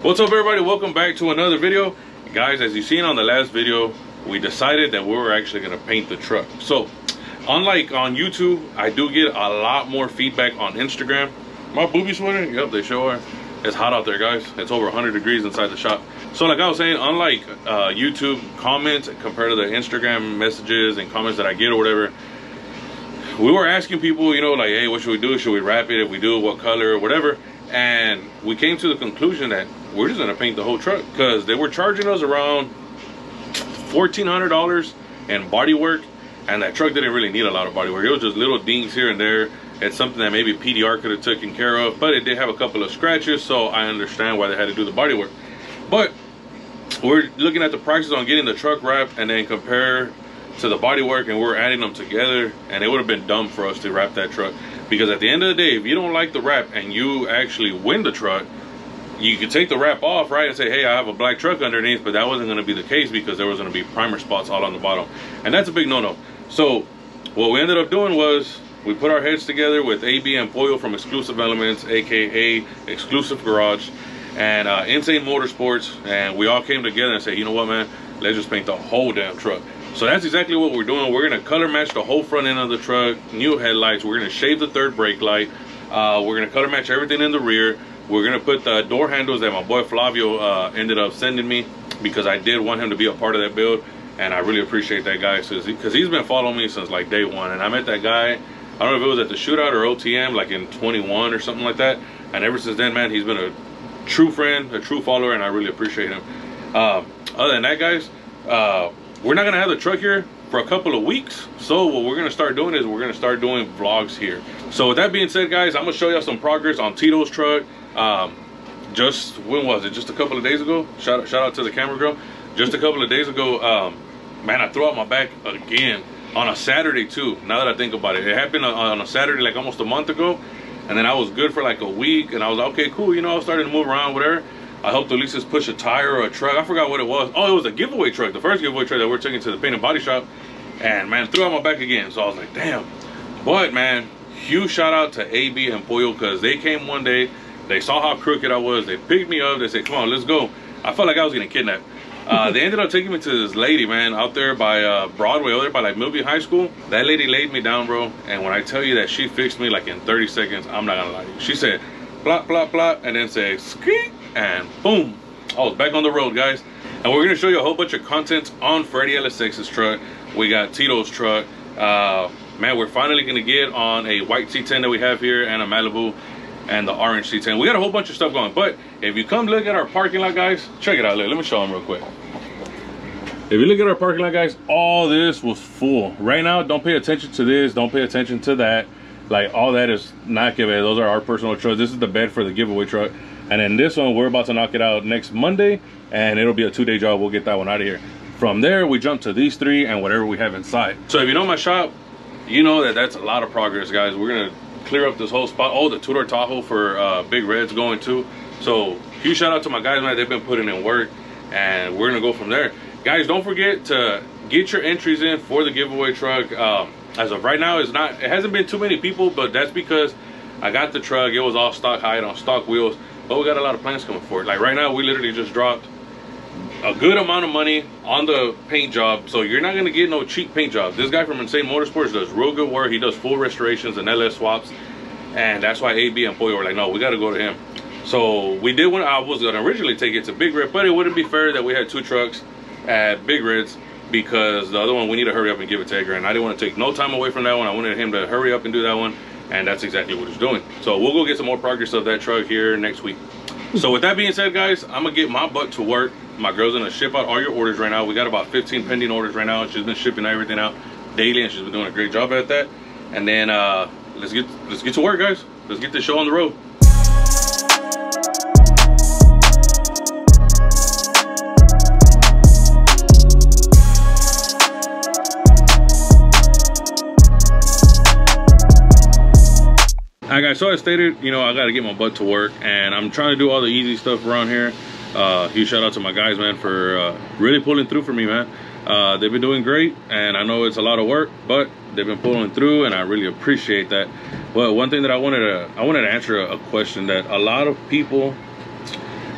What's up, everybody? Welcome back to another video. Guys, as you seen on the last video, we decided that we were actually going to paint the truck. So unlike on YouTube, I do get a lot more feedback on Instagram. My booby sweater, yep, they sure are. It's hot out there, guys. It's over 100 degrees inside the shop. So like I was saying, unlike YouTube comments compared to the Instagram messages and comments that I get or whatever, we were asking people, you know, like, hey, what should we do? Should we wrap it? If we do, what color or whatever? And we came to the conclusion that we're just gonna paint the whole truck, because they were charging us around $1,400 in body work, and that truck didn't really need a lot of body work. It was just little dings here and there. It's something that maybe PDR could have taken care of, but it did have a couple of scratches, so I understand why they had to do the body work. But we're looking at the prices on getting the truck wrapped and then compare to the body work, and we're adding them together, and it would have been dumb for us to wrap that truck, because at the end of the day, if you don't like the wrap and you actually win the truck, you could take the wrap off, right, and say, hey, I have a black truck underneath, but that wasn't going to be the case, because there was going to be primer spots all on the bottom, and that's a big no-no. So what we ended up doing was we put our heads together with AB and Pollo from Exclusive Elements, aka Exclusive Garage, and Insane Motorsports, and we all came together and said, you know what, man, let's just paint the whole damn truck. So that's exactly what we're doing. We're gonna color match the whole front end of the truck, new headlights. We're gonna shave the third brake light. We're gonna color match everything in the rear. We're gonna put the door handles that my boy Flavio ended up sending me, because I did want him to be a part of that build, and I really appreciate that guy, because he's been following me since like day one. And I met that guy, I don't know if it was at the shootout or OTM, like in 21 or something like that. And ever since then, man, he's been a true friend, a true follower, and I really appreciate him. Other than that, guys, we're not gonna have the truck here for a couple of weeks, so what we're gonna start doing is we're gonna start doing vlogs here. So with that being said, guys, I'm gonna show y'all some progress on Tito's truck. Just when was it? Just a couple of days ago. Shout out to the camera girl. Just a couple of days ago, man, I threw out my back again on a Saturday too. Now that I think about it, it happened on a Saturday like almost a month ago, and then I was good for like a week, and I was like, okay, cool, you know, I was starting to move around, whatever. I helped Elisa's push a tire or a truck. I forgot what it was. Oh, it was a giveaway truck. The first giveaway truck that we're taking to the paint and body shop. And man, threw out my back again. So I was like, damn. But man, huge shout out to AB and Pollo, because they came one day. They saw how crooked I was. They picked me up. They said, come on, let's go. I felt like I was getting kidnapped. They ended up taking me to this lady, man, out there by Broadway, over there by like Mcgaughys High School. That lady laid me down, bro. And when I tell you that she fixed me like in 30 seconds, I'm not gonna lie to you. She said, plop, plop, plop, and then said, skeet, and boom, I was back on the road, guys. And we're gonna show you a whole bunch of content on Freddie LSX's truck. We got Tito's truck. Man, we're finally gonna get on a white C10 that we have here, and a Malibu, and the orange C10. We got a whole bunch of stuff going. But if you come look at our parking lot, guys, check it out. Look, let me show them real quick. If you look at our parking lot, guys, all this was full. Right now, don't pay attention to this, don't pay attention to that. Like, all that is not giveaway. Those are our personal trucks. This is the bed for the giveaway truck. And then this one, we're about to knock it out next Monday, and it'll be a 2-day job. We'll get that one out of here. From there, we jump to these three and whatever we have inside. So if you know my shop, you know that that's a lot of progress, guys. We're gonna clear up this whole spot. Oh, the two-door Tahoe for Big Red's going too. So huge shout out to my guys, man. They've been putting in work, and we're gonna go from there. Guys, don't forget to get your entries in for the giveaway truck. As of right now, it hasn't been too many people, but that's because I got the truck. It was all stock hide on stock wheels, but we got a lot of plans coming for it. Like right now, we literally just dropped a good amount of money on the paint job, so you're not gonna get no cheap paint job. This guy from Insane Motorsports does real good work. He does full restorations and LS swaps, and that's why AB and Pollo were like, no, we got to go to him. So we did one. I was gonna originally take it to Big Red, but it wouldn't be fair that we had two trucks at Big Red's, because the other one we need to hurry up and give it to Edgar, and I didn't want to take no time away from that one. I wanted him to hurry up and do that one, and that's exactly what he's doing. So we'll go get some more progress of that truck here next week. So with that being said, guys, I'm gonna get my butt to work. My girl's gonna ship out all your orders right now. We got about 15 pending orders right now. She's been shipping everything out daily, and she's been doing a great job at that. And then let's get to work, guys. Let's get this show on the road. Alright, guys, so I stated, you know, I gotta get my butt to work, and I'm trying to do all the easy stuff around here. Huge shout out to my guys, man, for really pulling through for me, man. They've been doing great, and I know it's a lot of work, but they've been pulling through, and I really appreciate that. Well, one thing that I wanted to answer a question that a lot of people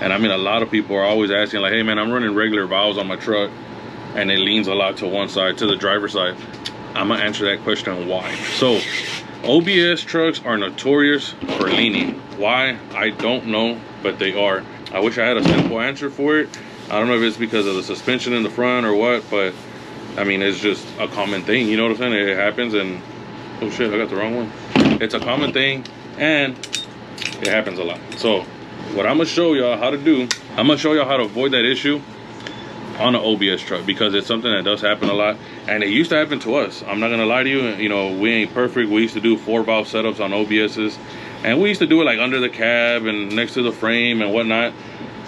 And I mean, a lot of people are always asking like, hey man, I'm running regular valves on my truck and it leans a lot to one side, to the driver's side. I'm gonna answer that question why. So OBS trucks are notorious for leaning. Why? I don't know, but they are. I wish I had a simple answer for it. I don't know if it's because of the suspension in the front or what, but I mean, it's just a common thing, you know what I'm saying? It happens, and oh shit, I got the wrong one. It's a common thing and it happens a lot. So what I'm gonna show y'all how to do, I'm gonna show y'all how to avoid that issue on an OBS truck, because it's something that does happen a lot, and it used to happen to us. I'm not gonna lie to you, you know, we ain't perfect. We used to do 4-valve setups on OBSs, and we used to do it like under the cab and next to the frame and whatnot,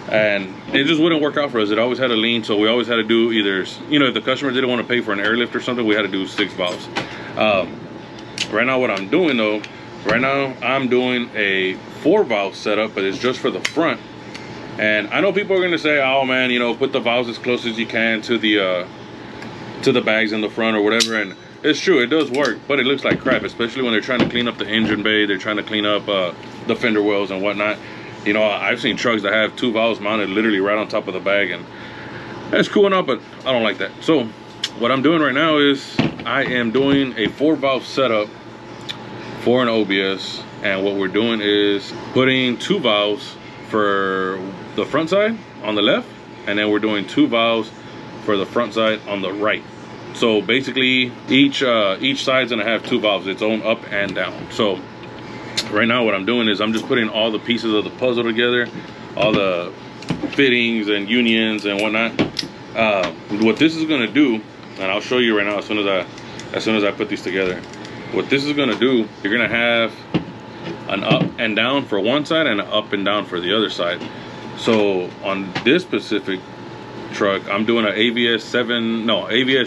and it just wouldn't work out for us. It always had to lean, so we always had to do either, you know, if the customer didn't want to pay for an airlift or something, we had to do 6 valves. Right now what I'm doing though, right now I'm doing a 4-valve setup, but it's just for the front. And I know people are gonna say, oh man, you know, put the valves as close as you can to the bags in the front or whatever, and it's true, it does work, but it looks like crap, especially when they're trying to clean up the engine bay, they're trying to clean up the fender wells and whatnot. You know, I've seen trucks that have 2 valves mounted literally right on top of the bag, and that's cool enough, but I don't like that. So what I'm doing right now is I am doing a 4-valve setup for an OBS, and what we're doing is putting 2 valves for the front side on the left, and then we're doing 2 valves for the front side on the right. So basically each side's gonna have 2 valves, its own up and down. So right now what I'm doing is I'm just putting all the pieces of the puzzle together, all the fittings and unions and whatnot. What this is gonna do, and I'll show you right now as soon as I put these together. What this is gonna do, you're gonna have an up and down for one side and an up and down for the other side. So on this specific truck, I'm doing an AVS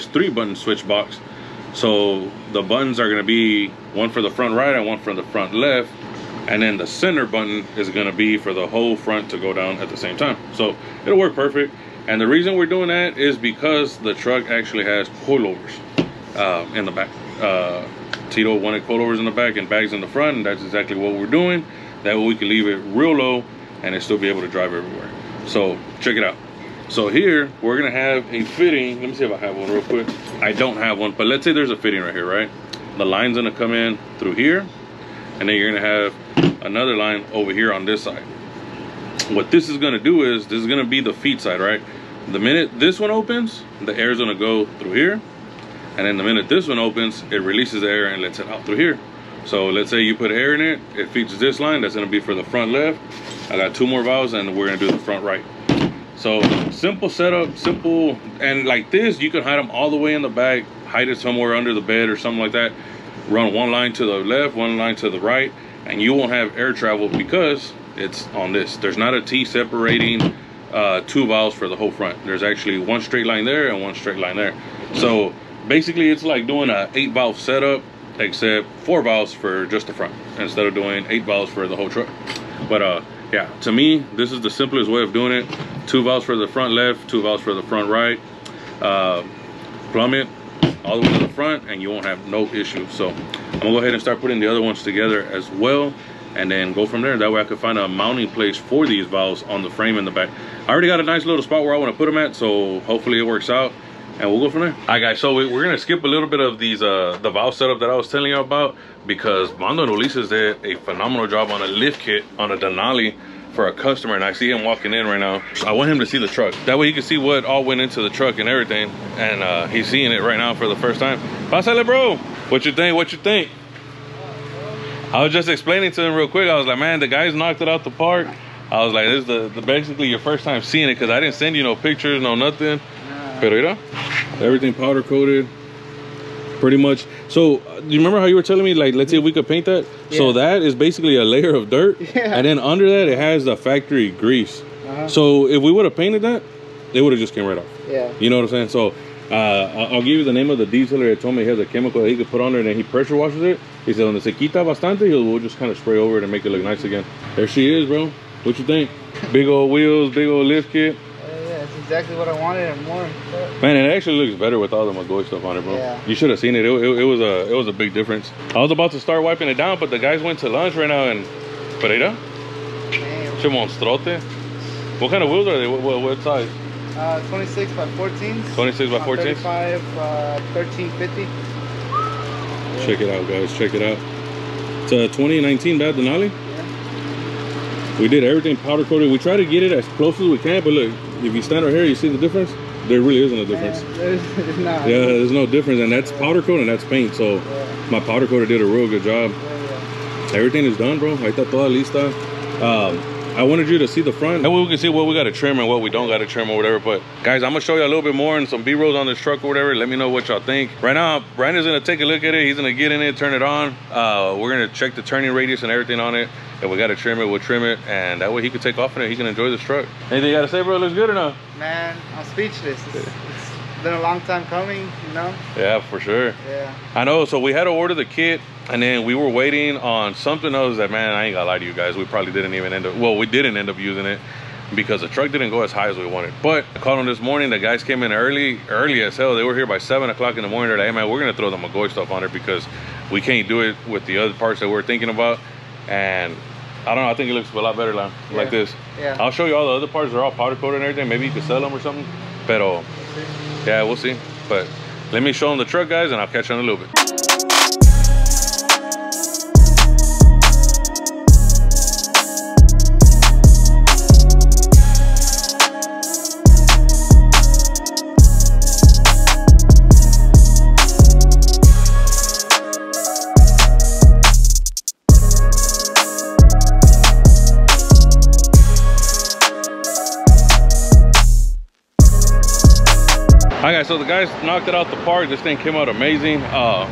3-button switch box. So the buttons are going to be one for the front right and one for the front left, and then the center button is going to be for the whole front to go down at the same time. So it'll work perfect. And the reason we're doing that is because the truck actually has coilovers in the back. Tito wanted coilovers in the back and bags in the front, and that's exactly what we're doing. That way we can leave it real low and it still be able to drive everywhere. So check it out. So here we're gonna have a fitting. Let me see if I have one real quick. I don't have one, but let's say there's a fitting right here, right? The line's gonna come in through here, and then you're gonna have another line over here on this side. What this is gonna do is, this is gonna be the feed side, right? The minute this one opens, the air is gonna go through here, and then the minute this one opens, it releases the air and lets it out through here. So let's say you put air in it, it feeds this line, that's gonna be for the front left. I got 2 more valves and we're gonna do the front right. So simple setup, simple, and like this, you can hide them all the way in the back, hide it somewhere under the bed or something like that. Run one line to the left, one line to the right, and you won't have air travel because it's on this. There's not a T separating 2 valves for the whole front. There's actually one straight line there and one straight line there. So basically it's like doing a 8-valve setup, except 4 valves for just the front instead of doing 8 valves for the whole truck. But yeah, to me, this is the simplest way of doing it. 2 valves for the front left, 2 valves for the front right. Plumb it all the way to the front and you won't have no issue. So I'm gonna go ahead and start putting the other ones together as well, and then go from there. That way I can find a mounting place for these valves on the frame in the back. I already got a nice little spot where I want to put them at, so hopefully it works out and we'll go from there. All right guys, so we're gonna skip a little bit of these the valve setup that I was telling you about, because Mondo and Ulises did a phenomenal job on a lift kit on a Denali for a customer, and I see him walking in right now. I want him to see the truck, that way he can see what all went into the truck and everything, and he's seeing it right now for the first time. Pásale, bro. What you think? I was just explaining to him real quick. I was like, man, the guys knocked it out the park. I was like, this is the basically your first time seeing it, because I didn't send you no pictures, no nothing. Pero mira, everything powder coated, pretty much. So you remember how you were telling me, like, let's see if we could paint that? Yeah. So that is basically a layer of dirt, and then under that it has the factory grease. So if we would have painted that, it would have just came right off. Yeah, you know what I'm saying? So I'll give you the name of the detailer that told me he has a chemical that he could put on there, and then he pressure washes it. He said when se quita bastante, we'll just kind of spray over it and make it look nice again. There she is, bro. What you think? Big old wheels, big old lift kit. That's exactly what I wanted and more. Man, it actually looks better with all the Mcgaughys stuff on it, bro. Yeah. You should have seen it. It was a big difference. I was about to start wiping it down, but the guys went to lunch right now, and Pereira, che monstrote. What kind of wheels are they? What size? 26 by 14s. 26 by 14s? 35, 1350. Check it out, guys. Check it out. It's a 2019 Bad Denali. Yeah. We did everything powder coated. We try to get it as close as we can, but look, if you stand right here, you see the difference? There really isn't a difference. There's not. Yeah, there's no difference, and that's powder coat and that's paint. So my powder coater did a real good job. Everything is done, bro. Ahí está toda lista. I wanted you to see the front. And we can see what we got to trim and what we don't got to trim or whatever. But guys, I'm gonna show you a little bit more and some B-rolls on this truck or whatever. Let me know what y'all think. Right now, Brandon's gonna take a look at it. He's gonna get in it, turn it on. We're gonna check the turning radius and everything on it. If we got to trim it, we'll trim it, and that way he can take off in it. He can enjoy this truck. Anything you got to say, bro? It looks good or no? Man, I'm speechless. It's been a long time coming, you know? Yeah, for sure. Yeah. I know. So we had to order the kit, and then we were waiting on something else that, man, I ain't gonna lie to you guys, we probably didn't even end up, well, we didn't end up using it because the truck didn't go as high as we wanted. But I called them this morning. The guys came in early as hell. They were here by 7 o'clock in the morning. They're like, hey, man, we're gonna throw the Mcgaughys stuff on it because we can't do it with the other parts that we're thinking about. And I don't know, I think it looks a lot better like this. Yeah. I'll show you all the other parts. They're all powder coated and everything. Maybe you could sell them or something. Pero yeah, we'll see. But let me show them the truck, guys, and I'll catch you in a little bit. Alright guys, so the guys knocked it out the park. This thing came out amazing.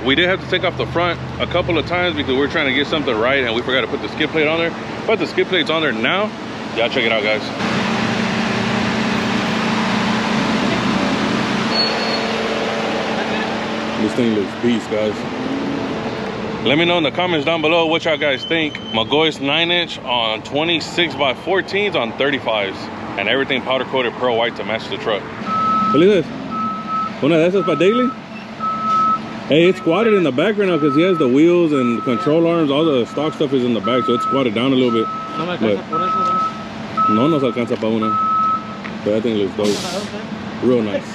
We did have to take off the front a couple of times because we were trying to get something right and we forgot to put the skid plate on there. But the skid plate's on there now. Y'all check it out, guys. This thing looks beast, guys. Let me know in the comments down below what y'all guys think. Mcgaughys 9-inch on 26 by 14s on 35s. And everything powder coated pearl white to match the truck. Look at this. Una de esas para daily? Hey, it's squatted in the back right now because he has the wheels and control arms. All the stock stuff is in the back, so it's squatted down a little bit. No me alcanza por eso, no nos alcanza para una. But I think it looks dope. Real nice.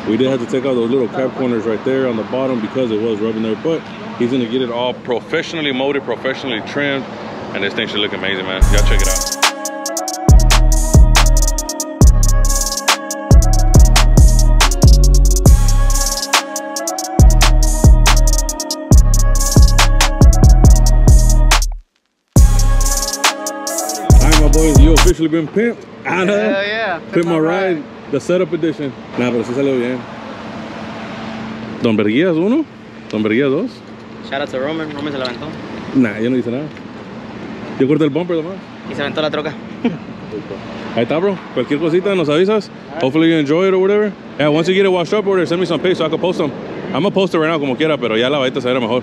We did have to take out those little cap corners right there on the bottom because it was rubbing there. But he's going to get it all professionally molded, professionally trimmed. And this thing should look amazing, man. Y'all check it out. Boys, you officially been pimped. Hell yeah. Pimp my ride. The setup edition. Nah, pero sí salió bien. Don Berguías 1. Don Berguías 2. Shout out to Roman. Roman se la aventó. Nah, yo no hice nada. Yo corté el bumper nomás. Y se aventó la troca. Ahí está, bro. Cualquier cosita nos avisas. Hopefully you enjoy it or whatever. Yeah, once you get it washed up or send me some pics so I can post them. I'm gonna post it right now como quiera, pero ya la lavadita se verá mejor.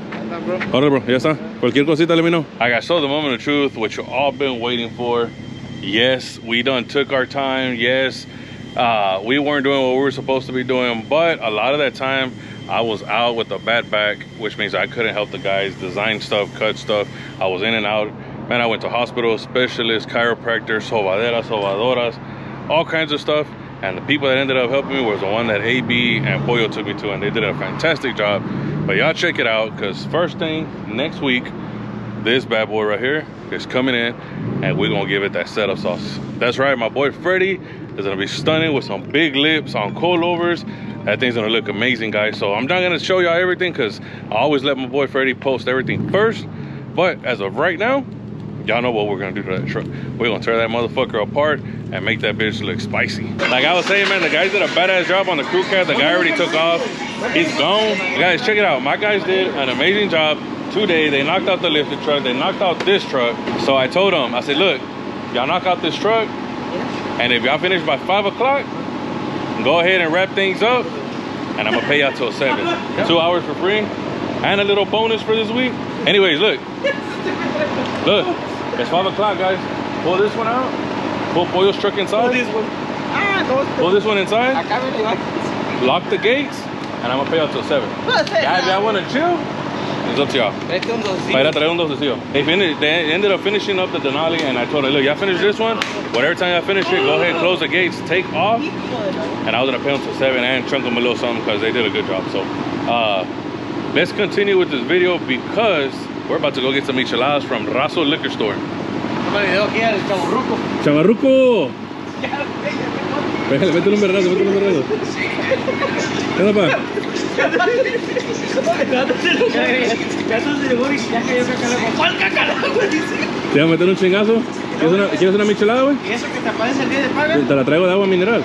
Alright, bro. Ya está. Cualquier cosita, let me know. I got the moment of truth, which you all been waiting for. Yes, we done took our time. Yes, we weren't doing what we were supposed to be doing, but a lot of that time I was out with a bad back, which means I couldn't help the guys design stuff, cut stuff. I was in and out. Man, I went to hospital, specialists, chiropractors, sobaderas, sobadoras, all kinds of stuff. And the people that ended up helping me was the one that AB and Pollo took me to, and they did a fantastic job. But y'all check it out, because first thing next week, this bad boy right here is coming in, and we're gonna give it that setup sauce. That's right, my boy Freddie is gonna be stunning with some big lips on coilovers. That thing's gonna look amazing, guys. So I'm not gonna show y'all everything because I always let my boy Freddie post everything first. But as of right now, y'all know what we're gonna do to that truck. We're gonna tear that motherfucker apart and make that bitch look spicy. Like I was saying, man, the guys did a badass job on the crew cab. The guy already took off. He's gone. Guys, check it out. My guys did an amazing job today. They knocked out the lifted truck. They knocked out this truck. So I told them, I said, look, y'all knock out this truck, and if y'all finish by 5 o'clock, go ahead and wrap things up, and I'm gonna pay y'all till 7. 2 hours for free, and a little bonus for this week. Anyways, look. Look, it's 5 o'clock, guys. Pull this one out. Pull Pollo's truck inside. Pull this one. Pull this one inside. Lock the gates, and I'm gonna pay y'all till 7. Guys, y'all wanna chill? It's up to y'all. Para traer un docecillo. They ended up finishing up the Denali, and I told her, look, y'all finish this one. Whatever time y'all finish it, go ahead, close the gates, take off. And I was gonna pay them till 7 and trunk them a little something because they did a good job. So let's continue with this video because we're about to go get some micheladas from Razo Liquor Store. Chavarruco. Vete un berrazo, vete un berrazo. ¿Qué onda, pa? ¿Te vas a meter un chingazo? ¿Quieres una michelada, güey? ¿Y eso que te aparece el día de paga? Te la traigo de agua mineral.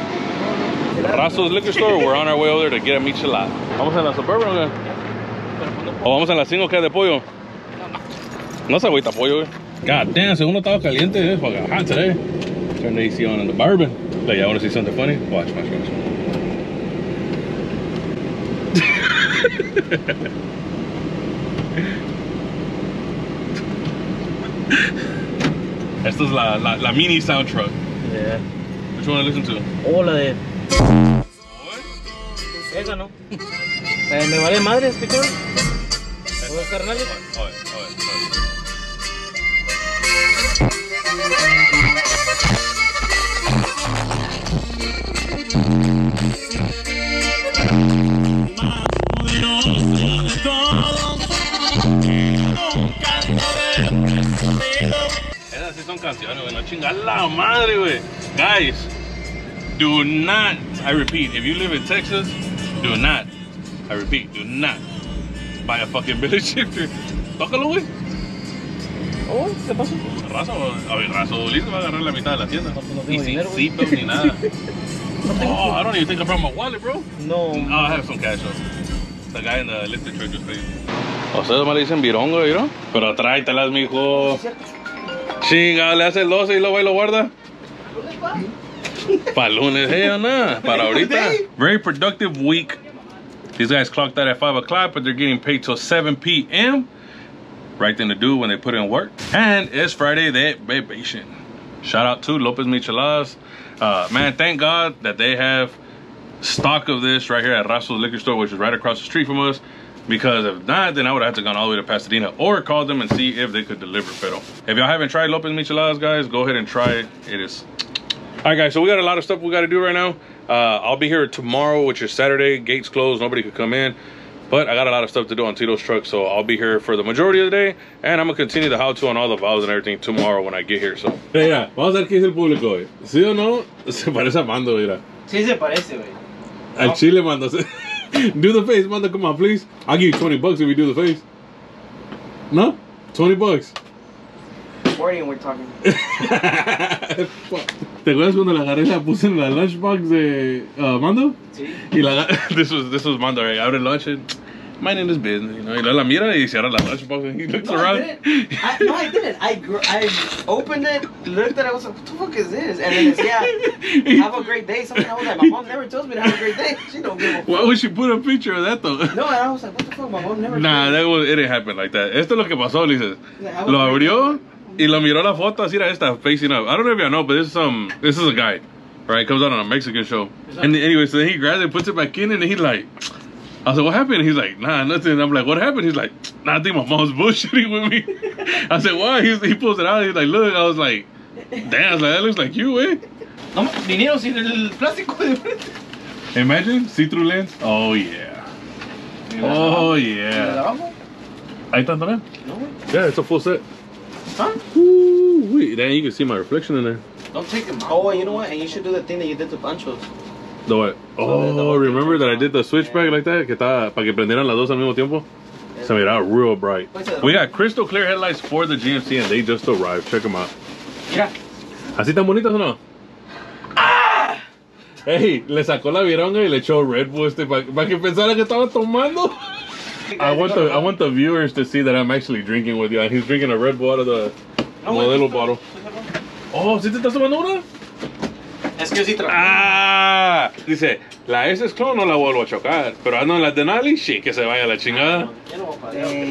Razo's Liquor Store, we're on our way over there to get a michelada. ¿Vamos a la Suburban, güey? ¿O vamos a la single que de pollo? No se agüita pollo, güey. God damn, segundo estaba caliente. It's fucking hot today. Turn the AC on in the bourbon. Like, y'all want to see something funny? Watch. Esta es la mini sound truck. Yeah. Which one to listen to? Oh, la de... Esa no. Me vale madre, escuchar. Los carnales. Esas sí son canciones, güey. No chingar la madre, güey. Guys, do not, I repeat, if you live in Texas, do not, I repeat, do not buy a fucking village shifter. Tócalo, güey. Oh, ¿qué pasó? Razo listo va a agarrar la mitad de la tienda. Y sin seatbelt ni nada. Oh, I don't even think I brought my wallet, bro. No. Oh, I have some cash though. The guy in the lifted truck just paid. Ustedes me le dicen virongo, ¿no? Pero tráetelas, mijo. Chinga, le hace el 12 y luego ahí lo guarda. Para lunes, hey, o nada. Para ahorita. Very productive week. These guys clocked out at 5 o'clock, but they're getting paid till 7 p.m. Right thing to do when they put in work. And it's Friday, they're vacation. Shout out to Lopez Micheladas. Man, thank God that they have stock of this right here at Razo's Liquor Store, which is right across the street from us. Because if not, then I would have to gone all the way to Pasadena or call them and see if they could deliver. Pero if y'all haven't tried Lopez Micheladas, guys, go ahead and try it. It is. All right, guys, so we got a lot of stuff we got to do right now. I'll be here tomorrow, which is Saturday. Gates closed, nobody could come in. But I got a lot of stuff to do on Tito's truck, so I'll be here for the majority of the day. And I'm going to continue the how-to on all the valves and everything tomorrow when I get here, so. Mira, vamos a ver qué dice el público hoy. ¿Sí o no? Se parece a Mando, mira. Sí se parece, güey. Al chile, Mando. Do the face, Mando, come on, please. I'll give you $20 if you do the face. No? $20. 40 and we're talking. ¿Te acuerdas cuando la agarré y la puse en la lunchbox de Mando? Sí. Y this was Mando, right? Out at lunch and my name is business, you know. Y la mira y cierra la lunchbox and he looks around. I didn't. I opened it, looked at it, I was like, what the fuck is this? And then it's, yeah, have a great day. Something I was like, my mom never tells me to have a great day. She don't give a fuck. Why would she put a picture of that though? No, and I was like, what the fuck? My mom never. Nah, it didn't happen like that. Esto es lo que pasó, dices. Lo abrió y lo miró la foto así, era esta, facing up. I don't know if y'all know, but this is a guy, right? Comes out on a Mexican show. And anyway, so then he grabs it, puts it back in, and he's like, I was like, what happened? He's like, nah, nothing. And I'm like, what happened? He's like, nah, I think my mom's bullshitting with me. I said, why? He pulls it out. He's like, look. I was like, damn, I was like, that looks like you, eh? No, vinieron sin el plástico de frente. Imagine, see-through lens. Oh, yeah. Oh, yeah. Ahí está también? No. Yeah, it's a full set. Huh? Ooh, wait, then you can see my reflection in there. Don't take them out. Oh, you know what? And you should do the thing that you did to Pancho's. The what? Oh, remember that I did the switchback like that? Que estaba para que prendieran las dos al mismo tiempo? Se miraba real bright. We got crystal clear headlights for the GMC and they just arrived. Check them out. Mira. ¿Así tan bonitas o no? ¡Ah! Hey, le sacó la vironga y le echó Red Bull para que pensara que estaba tomando. I want the viewers to see that I'm actually drinking with you. And he's drinking a Red Bull out of the Modelo bottle. Oh, ¿sí te estás tomando una? Es que yo sí trabajo. Ah, dice, la S es clon, no la vuelvo a chocar. Pero ando en la Denali, shit, que se vaya a la chingada.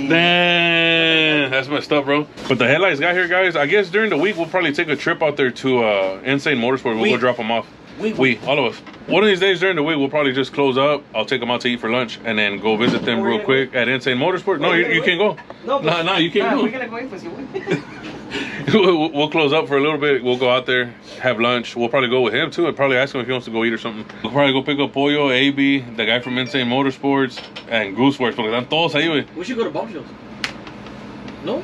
Damn, that's messed up, bro. But the headlights got here, guys. I guess during the week we'll probably take a trip out there to Insane Motorsport. We'll go drop them off. We, all of us. One of these days during the week, we'll probably just close up. I'll take them out to eat for lunch and then go visit them real quick at Insane Motorsport. No, you can't go. No, you can't go. We're gonna go in for We'll close up for a little bit. We'll go out there, have lunch. We'll probably go with him too. I'd probably ask him if he wants to go eat or something. We'll probably go pick up Pollo, AB, the guy from Insane Motorsports, and Gooseworks. Porque están todos ahí, güey. We should go to Bombshells. No?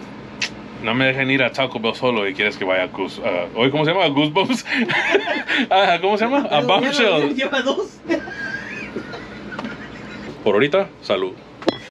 No me dejen ir a Taco Bell solo y quieres que vaya a Goose. Oye, ¿cómo se llama? Goosebumps. ¿Cómo se llama? A Bombshells. Lleva dos. Por ahorita, salud.